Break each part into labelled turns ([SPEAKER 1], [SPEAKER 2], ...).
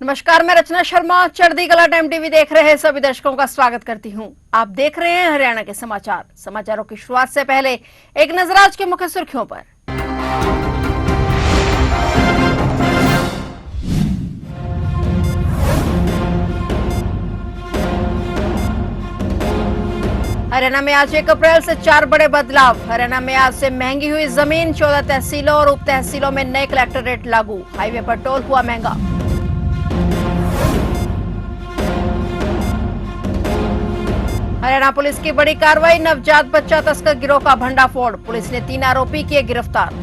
[SPEAKER 1] नमस्कार, मैं रचना शर्मा चढ़ती कला टाइम टीवी देख रहे सभी दर्शकों का स्वागत करती हूं। आप देख रहे हैं हरियाणा के समाचारों की शुरुआत से पहले एक नजर आज की मुख्य सुर्खियों पर। हरियाणा में आज 1 अप्रैल से 4 बड़े बदलाव। हरियाणा में आज से महंगी हुई जमीन, 14 तहसीलों और उप तहसीलों में नए कलेक्टर रेट लागू। हाईवे पर टोल हुआ महंगा। हरियाणा पुलिस की बड़ी कार्रवाई, नवजात बच्चा तस्कर गिरोह का भंडाफोड़। पुलिस ने 3 आरोपी किए गिरफ्तार।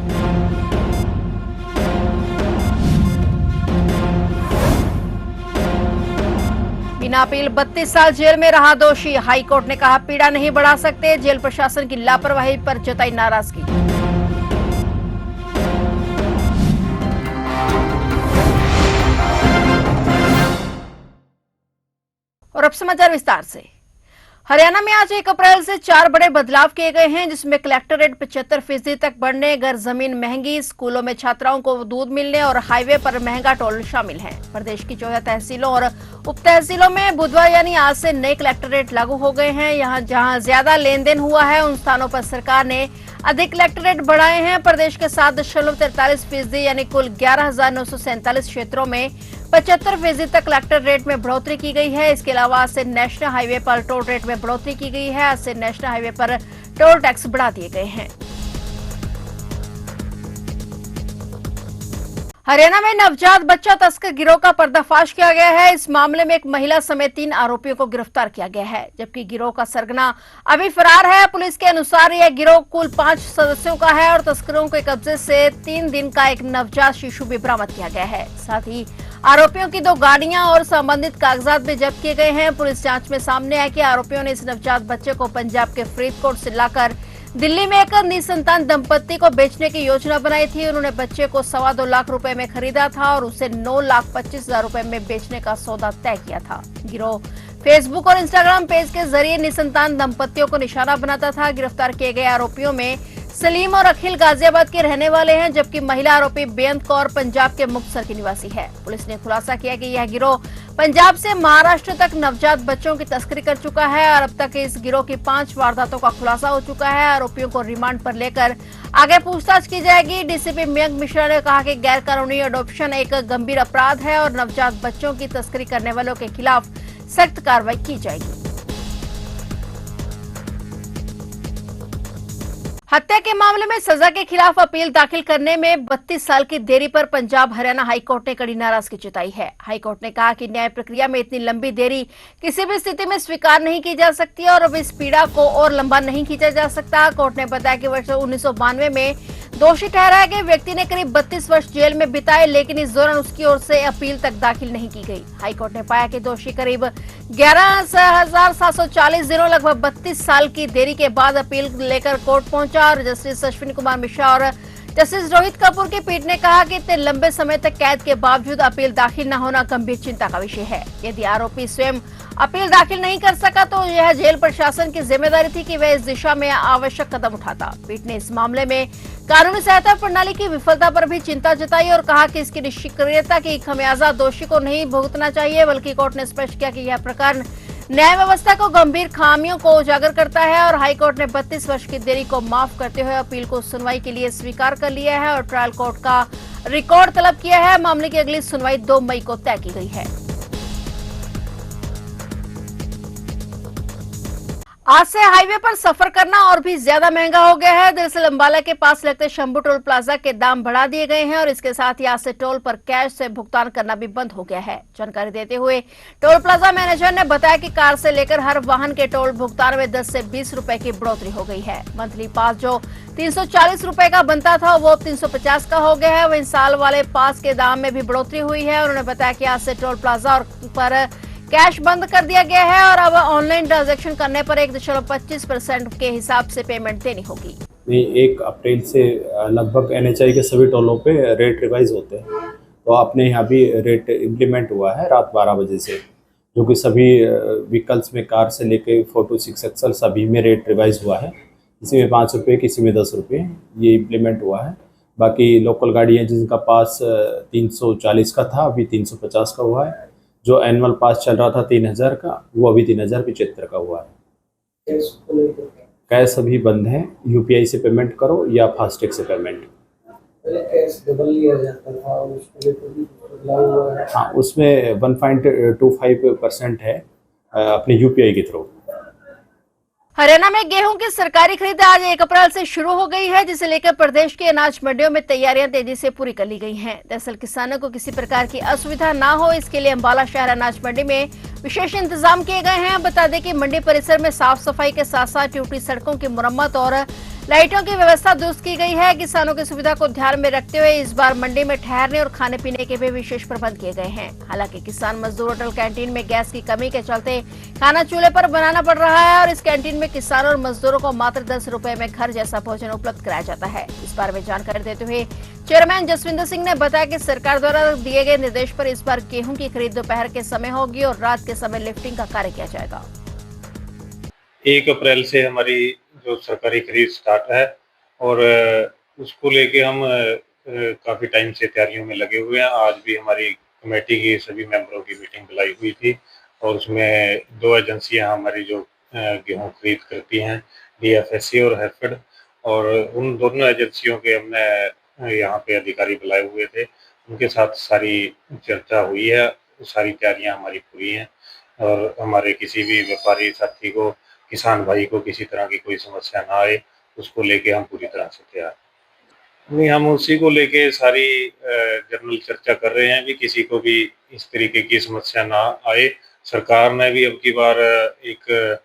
[SPEAKER 1] बिना अपील 32 साल जेल में रहा दोषी। हाईकोर्ट ने कहा पीड़ा नहीं बढ़ा सकते। जेल प्रशासन की लापरवाही पर जताई नाराजगी। और अब समाचार विस्तार से। हरियाणा में आज 1 अप्रैल से 4 बड़े बदलाव किए गए हैं, जिसमें कलेक्टर रेट 75% तक बढ़ने, घर जमीन महंगी, स्कूलों में छात्राओं को दूध मिलने और हाईवे पर महंगा टोल शामिल हैं। प्रदेश की 14 तहसीलों और उप तहसीलों में बुधवार यानी आज से नए कलेक्टर रेट लागू हो गए हैं। यहाँ जहाँ ज्यादा लेन देन हुआ है उन स्थानों पर सरकार ने अधिक कलेक्टर रेट बढ़ाए हैं। प्रदेश के 7.43% यानी कुल 11,947 क्षेत्रों में 75% तक कलेक्टर रेट में बढ़ोतरी की गई है। इसके अलावा आज से नेशनल हाईवे पर टोल रेट में बढ़ोतरी की गई है। आज से नेशनल हाईवे पर टोल टैक्स बढ़ा दिए गए हैं। हरियाणा में नवजात बच्चा तस्कर गिरोह का पर्दाफाश किया गया है। इस मामले में एक महिला समेत 3 आरोपियों को गिरफ्तार किया गया है, जबकि गिरोह का सरगना अभी फरार है। पुलिस के अनुसार यह गिरोह कुल 5 सदस्यों का है और तस्करों के कब्जे से 3 दिन का एक नवजात शिशु भी बरामद किया गया है। साथ ही आरोपियों की 2 गाड़ियां और संबंधित कागजात भी जब्त किए गए हैं। पुलिस जांच में सामने आया कि आरोपियों ने इस नवजात बच्चे को पंजाब के फरीदकोट से लाकर दिल्ली में एक निसंतान दंपत्ति को बेचने की योजना बनाई थी। उन्होंने बच्चे को 2.25 लाख रुपए में खरीदा था और उसे 9,25,000 रुपए में बेचने का सौदा तय किया था। गिरोह फेसबुक और इंस्टाग्राम पेज के जरिए निसंतान दंपत्तियों को निशाना बनाता था। गिरफ्तार किए गए आरोपियों में सलीम और अखिल गाजियाबाद के रहने वाले हैं, जबकि महिला आरोपी बेअंत कौर पंजाब के मुक्तसर की निवासी है। पुलिस ने खुलासा किया कि यह गिरोह पंजाब से महाराष्ट्र तक नवजात बच्चों की तस्करी कर चुका है और अब तक इस गिरोह की 5 वारदातों का खुलासा हो चुका है। आरोपियों को रिमांड पर लेकर आगे पूछताछ की जाएगी। डीसीपी मयंक मिश्रा ने कहा कि गैर कानूनी अडॉप्शन एक गंभीर अपराध है और नवजात बच्चों की तस्करी करने वालों के खिलाफ सख्त कार्रवाई की जाएगी। हत्या के मामले में सजा के खिलाफ अपील दाखिल करने में 32 साल की देरी पर पंजाब हरियाणा हाईकोर्ट ने कड़ी नाराजगी जताई है। हाईकोर्ट ने कहा कि न्याय प्रक्रिया में इतनी लंबी देरी किसी भी स्थिति में स्वीकार नहीं की जा सकती और अब इस पीड़ा को और लंबा नहीं खींचा जा सकता। कोर्ट ने बताया कि वर्ष 1992 में दोषी ठहराए गए व्यक्ति ने करीब 32 वर्ष जेल में बिताए, लेकिन इस दौरान उसकी ओर से अपील तक दाखिल नहीं की गई। हाईकोर्ट ने पाया कि दोषी करीब 11,740 दिनों लगभग 32 साल की देरी के बाद अपील लेकर कोर्ट पहुंचा और जस्टिस अश्विनी कुमार मिश्रा और जस्टिस रोहित कपूर की पीठ ने कहा कि इतने लंबे समय तक कैद के बावजूद अपील दाखिल न होना गंभीर चिंता का विषय है। यदि आरोपी स्वयं अपील दाखिल नहीं कर सका तो यह जेल प्रशासन की जिम्मेदारी थी कि वह इस दिशा में आवश्यक कदम उठाता। पीठ ने इस मामले में कानूनी सहायता प्रणाली की विफलता पर भी चिंता जताई और कहा कि इसकी निष्क्रियता की खमियाजा दोषी को नहीं भुगतना चाहिए, बल्कि कोर्ट ने स्पष्ट किया कि यह प्रकरण न्याय व्यवस्था को गंभीर खामियों को उजागर करता है और हाईकोर्ट ने 32 वर्ष की देरी को माफ करते हुए अपील को सुनवाई के लिए स्वीकार कर लिया है और ट्रायल कोर्ट का रिकॉर्ड तलब किया है। मामले की अगली सुनवाई 2 मई को तय की गई है। आज से हाईवे पर सफर करना और भी ज्यादा महंगा हो गया है। दरअसल अंबाला के पास लगते शंभू टोल प्लाजा के दाम बढ़ा दिए गए हैं और इसके साथ ही आज से टोल पर कैश से भुगतान करना भी बंद हो गया है। जानकारी देते हुए टोल प्लाजा मैनेजर ने बताया कि कार से लेकर हर वाहन के टोल भुगतान में 10 से 20 रुपए की बढ़ोतरी हो गई है। मंथली पास जो 340 रुपए का बनता था वो अब 350 का हो गया है। वहीं साल वाले पास के दाम में भी बढ़ोतरी हुई है। उन्होंने बताया कि आज से टोल प्लाजा पर कैश बंद कर दिया गया है और अब ऑनलाइन ट्रांजैक्शन करने पर 1.25% के हिसाब से पेमेंट देनी होगी।
[SPEAKER 2] 1 अप्रैल से लगभग एनएचआई के सभी टोलों पे रेट रिवाइज होते हैं, तो अपने यहाँ भी रेट इम्प्लीमेंट हुआ है रात 12 बजे से, जो कि सभी व्हीकल्स में कार से लेके 4 to 6 एक्सल सभी में रेट रिवाइज हुआ है। किसी में 5 रुपये, किसी में 10 रुपये ये इम्प्लीमेंट हुआ है। बाकी लोकल गाड़ी है जिनका पास 340 का था, अभी 350 का हुआ है। जो एनुअल पास चल रहा था 3000 का, वो अभी 3075 का हुआ है। कैश अभी बंद है, यूपीआई से पेमेंट करो या फास्टैग से पेमेंट।
[SPEAKER 3] कैश डबल लिया जाता था, उसके लिए कोई बदलाव हुआ है?
[SPEAKER 2] हाँ, उसमें 1.25% है अपने यूपीआई के थ्रू।
[SPEAKER 1] हरियाणा में गेहूं की सरकारी खरीद आज 1 अप्रैल से शुरू हो गई है, जिसे लेकर प्रदेश के अनाज मंडियों में तैयारियां तेजी से पूरी कर ली गई हैं। दरअसल किसानों को किसी प्रकार की असुविधा ना हो, इसके लिए अंबाला शहर अनाज मंडी में विशेष इंतजाम किए गए हैं। बता दें कि मंडी परिसर में साफ सफाई के साथ साथ टूटी सड़कों की मुरम्मत और लाइटों की व्यवस्था दुरुस्त की गई है। किसानों की सुविधा को ध्यान में रखते हुए इस बार मंडी में ठहरने और खाने पीने के भी विशेष प्रबंध किए गए हैं। हालांकि किसान मजदूर होटल कैंटीन में गैस की कमी के चलते खाना चूल्हे पर बनाना पड़ रहा है और इस कैंटीन में किसानों और मजदूरों को मात्र 10 रुपए में घर जैसा भोजन उपलब्ध कराया जाता है। इस बारे में जानकारी देते हुए चेयरमैन जसविंदर सिंह ने बताया कि सरकार द्वारा दिए गए निर्देश पर इस बार गेहूं की खरीद दोपहर के समय होगी और रात के समय लिफ्टिंग का कार्य किया जाएगा।
[SPEAKER 4] 1 अप्रैल से हमारी जो सरकारी खरीद स्टार्ट है और उसको लेके हम काफ़ी टाइम से तैयारियों में लगे हुए हैं। आज भी हमारी कमेटी की सभी मेंबरों की मीटिंग बुलाई हुई थी और उसमें 2 एजेंसियां हमारी जो गेहूं खरीद करती हैं, डीएफएससी और हैफेड, और उन दोनों एजेंसियों के हमने यहाँ पे अधिकारी बुलाए हुए थे। उनके साथ सारी चर्चा हुई है, सारी तैयारियां हमारी पूरी हैं और हमारे किसी भी व्यापारी साथी को, किसान भाई को किसी तरह की कोई समस्या ना आए, उसको लेके हम पूरी तरह से तैयार नहीं। हम उसी को लेके सारी जनरल चर्चा कर रहे हैं कि किसी को भी इस तरीके की समस्या ना आए। सरकार ने भी अब की बार एक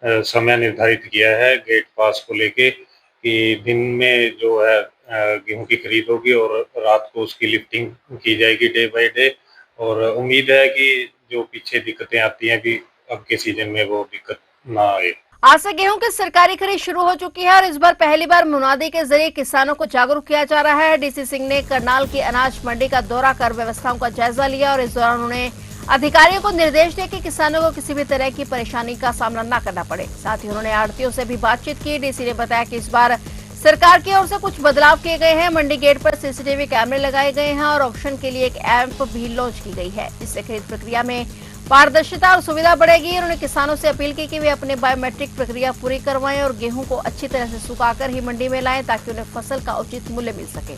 [SPEAKER 4] समय निर्धारित किया है गेट पास को लेके कि दिन में जो है गेहूं की खरीद होगी और रात को उसकी लिफ्टिंग की जाएगी डे बाय डे। और उम्मीद है कि जो पीछे दिक्कतें आती हैं कि अब के सीजन में वो दिक्कत ना आए।
[SPEAKER 1] आज से गेहूं की सरकारी खरीद शुरू हो चुकी है और इस बार पहली बार मुनादी के जरिए किसानों को जागरूक किया जा रहा है। डीसी सिंह ने करनाल की अनाज मंडी का दौरा कर व्यवस्थाओं का जायजा लिया और इस दौरान उन्होंने अधिकारियों को निर्देश दिए कि किसानों को किसी भी तरह की परेशानी का सामना न करना पड़े। साथ ही उन्होंने आड़तियों से भी बातचीत की। डीसी ने बताया कि इस बार सरकार की ओर से कुछ बदलाव किए गए हैं। मंडी गेट पर सीसीटीवी कैमरे लगाए गए हैं और ऑक्शन के लिए एक ऐप भी लॉन्च की गई है, जिससे खरीद प्रक्रिया में पारदर्शिता और सुविधा बढ़ेगी। उन्होंने किसानों से अपील की कि वे अपने बायोमेट्रिक प्रक्रिया पूरी करवाएं और गेहूं को अच्छी तरह से सुखाकर ही मंडी में लाएं ताकि उन्हें फसल का उचित मूल्य मिल सके।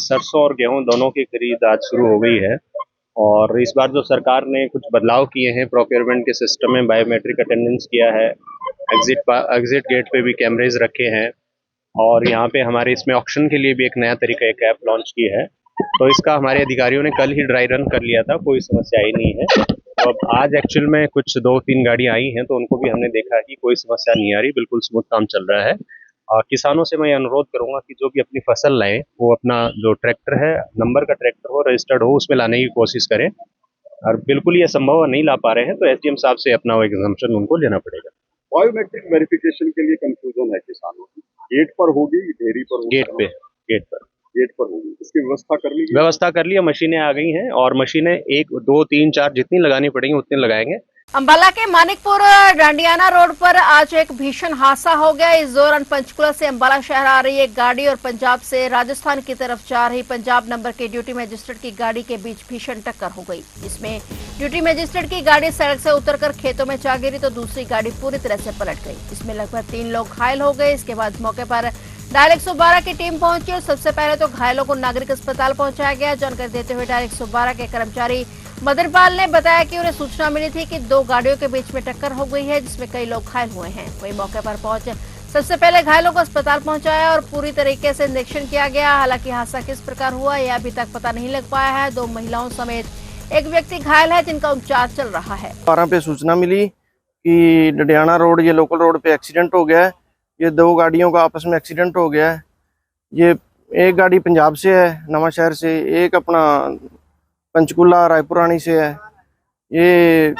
[SPEAKER 5] सरसों और गेहूं दोनों की खरीद आज शुरू हो गई है और इस बार जो सरकार ने कुछ बदलाव किए हैं प्रोक्योरमेंट के सिस्टम में, बायोमेट्रिक अटेंडेंस किया है, एग्जिट गेट पे भी कैमरेज रखे हैं और यहाँ पे हमारे इसमें ऑक्शन के लिए भी एक नया तरीका एक ऐप लॉन्च की है। तो इसका हमारे अधिकारियों ने कल ही ड्राई रन कर लिया था, कोई समस्या ही नहीं है। तो अब आज एक्चुअल में कुछ 2-3 गाड़ियाँ आई हैं तो उनको भी हमने देखा कि कोई समस्या नहीं आ रही, बिल्कुल स्मूथ काम चल रहा है। और किसानों से मैं अनुरोध करूंगा कि जो भी अपनी फसल लाएं वो अपना जो ट्रैक्टर है, नंबर का ट्रैक्टर हो, रजिस्टर्ड हो, उसमें लाने की कोशिश करें। और बिल्कुल ये संभव नहीं ला पा रहे हैं तो एसडीएम साहब से अपना वो एग्जाम्पशन उनको लेना पड़ेगा।
[SPEAKER 6] बायोमेट्रिक वेरिफिकेशन के लिए कंफ्यूजन है किसानों की, गेट पर होगी, डेयरी पर होगी? गेट पर होगी। इसकी व्यवस्था कर ली है, मशीनें आ गई हैं और मशीनें 1, 2, 3, 4 जितनी लगानी पड़ेंगी उतनी लगाएंगे।
[SPEAKER 1] अंबाला के मानिकपुर डांडियाना रोड पर आज एक भीषण हादसा हो गया। इस दौरान पंचकुला से अंबाला शहर आ रही एक गाड़ी और पंजाब से राजस्थान की तरफ जा रही पंजाब नंबर के ड्यूटी मजिस्ट्रेट की गाड़ी के बीच भीषण टक्कर हो गई। इसमें ड्यूटी मजिस्ट्रेट की गाड़ी सड़क से उतरकर खेतों में जा गिरी तो दूसरी गाड़ी पूरी तरह से पलट गई। इसमें लगभग 3 लोग घायल हो गए। इसके बाद मौके पर डायल 112 की टीम पहुंची और सबसे पहले तो घायलों को नागरिक अस्पताल पहुंचाया गया। जानकारी देते हुए डायल 112 के कर्मचारी मदनपाल ने बताया कि उन्हें सूचना मिली थी कि 2 गाड़ियों के बीच में टक्कर हो गई है, जिसमें कई लोग घायल हुए हैं। वहीं मौके पर पहुंच सबसे पहले घायलों को अस्पताल पहुंचाया और पूरी तरीके से निरीक्षण किया गया। हालांकि हादसा किस प्रकार हुआ यह अभी तक पता नहीं लग पाया है। 2 महिलाओं समेत एक व्यक्ति घायल है जिनका उपचार चल रहा है।
[SPEAKER 3] 12 पे सूचना मिली कि डडियाना रोड, ये लोकल रोड पे एक्सीडेंट हो गया है। ये 2 गाड़ियों का आपस में एक्सीडेंट हो गया है। ये एक गाड़ी पंजाब से है, नवा शहर से, एक अपना पंचकुला रायपुरानी से है। ये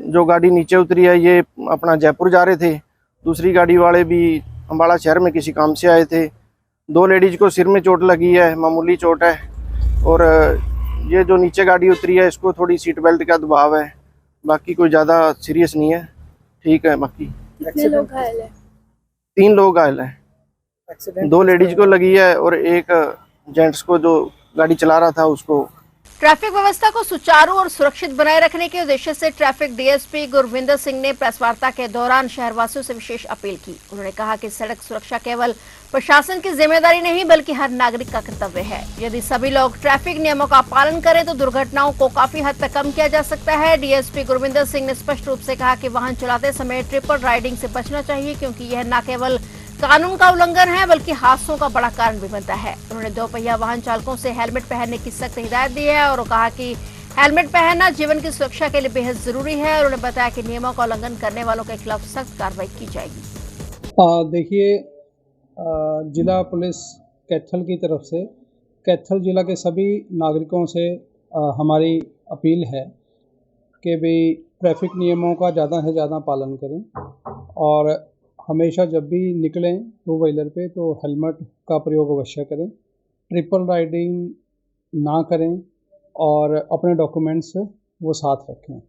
[SPEAKER 3] जो गाड़ी नीचे उतरी है ये अपना जयपुर जा रहे थे। दूसरी गाड़ी वाले भी अम्बाला शहर में किसी काम से आए थे। 2 लेडीज को सिर में चोट लगी है, मामूली चोट है। और ये जो नीचे गाड़ी उतरी है इसको थोड़ी सीट बेल्ट का दबाव है, बाकी कोई ज़्यादा सीरियस नहीं है, ठीक है। बाकी
[SPEAKER 7] कितने लोग घायल हैं?
[SPEAKER 3] 3 लोग घायल हैं। 2 लेडीज को लगी है और एक जेंट्स को जो गाड़ी चला रहा था उसको।
[SPEAKER 1] ट्रैफिक व्यवस्था को सुचारू और सुरक्षित बनाए रखने के उद्देश्य से ट्रैफिक डीएसपी गुरविंदर सिंह ने प्रेस वार्ता के दौरान शहरवासियों से विशेष अपील की। उन्होंने कहा कि सड़क सुरक्षा केवल प्रशासन की जिम्मेदारी नहीं बल्कि हर नागरिक का कर्तव्य है। यदि सभी लोग ट्रैफिक नियमों का पालन करें तो दुर्घटनाओं को काफी हद तक कम किया जा सकता है। डीएसपी गुरविंदर सिंह ने स्पष्ट रूप से कहा कि वाहन चलाते समय ट्रिपल राइडिंग से बचना चाहिए, क्योंकि यह न केवल कानून का उल्लंघन है बल्कि हादसों का बड़ा कारण भी बनता है। उन्होंने दोपहिया वाहन चालकों से हेलमेट पहनने की सख्त हिदायत दी है और कहा कि हेलमेट पहनना जीवन की सुरक्षा के लिए बेहद जरूरी है। उन्होंने बताया कि नियमों का उल्लंघन करने वालों के खिलाफ सख्त कार्रवाई की जाएगी।
[SPEAKER 7] देखिए, जिला पुलिस कैथल की तरफ से कैथल जिला के सभी नागरिकों से हमारी अपील है कि भाई ट्रैफिक नियमों का ज़्यादा से ज़्यादा पालन करें और हमेशा जब भी निकलें टू व्हीलर पे तो हेलमेट का प्रयोग अवश्य करें, ट्रिपल राइडिंग ना करें और अपने डॉक्यूमेंट्स वो साथ रखें।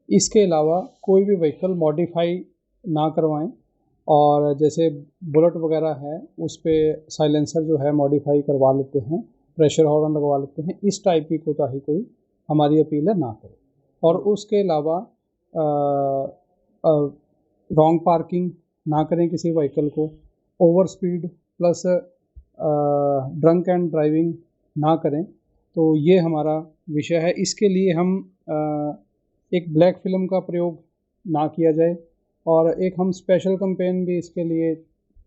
[SPEAKER 7] इसके अलावा कोई भी व्हीकल मॉडिफाई ना करवाएं और जैसे बुलेट वगैरह है उस पे साइलेंसर जो है मॉडिफाई करवा लेते हैं, प्रेशर हॉर्न लगवा लेते हैं। इस टाइप की कोताही कोई हमारी अपील है ना करें। और उसके अलावा रॉन्ग पार्किंग ना करें किसी व्हीकल को, over speed plus drunk and driving ना करें। तो ये हमारा विषय है। इसके लिए हम एक ब्लैक फिल्म का प्रयोग ना किया जाए और एक हम स्पेशल कैंपेन भी इसके लिए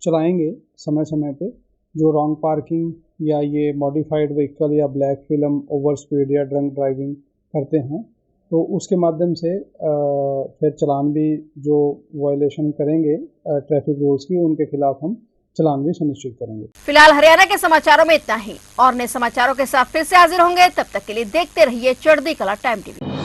[SPEAKER 7] चलाएंगे समय समय पे। जो रॉन्ग पार्किंग या ये मॉडिफाइड व्हीकल या ब्लैक फिल्म, ओवर स्पीड या ड्रंक ड्राइविंग करते हैं तो उसके माध्यम से फिर चालान भी जो वायलेशन करेंगे ट्रैफिक रूल्स की उनके खिलाफ हम चालान भी सुनिश्चित करेंगे।
[SPEAKER 1] फिलहाल हरियाणा के समाचारों में इतना ही। और नए समाचारों के साथ फिर से हाजिर होंगे, तब तक के लिए देखते रहिए चढ़ती कला टाइम टीवी।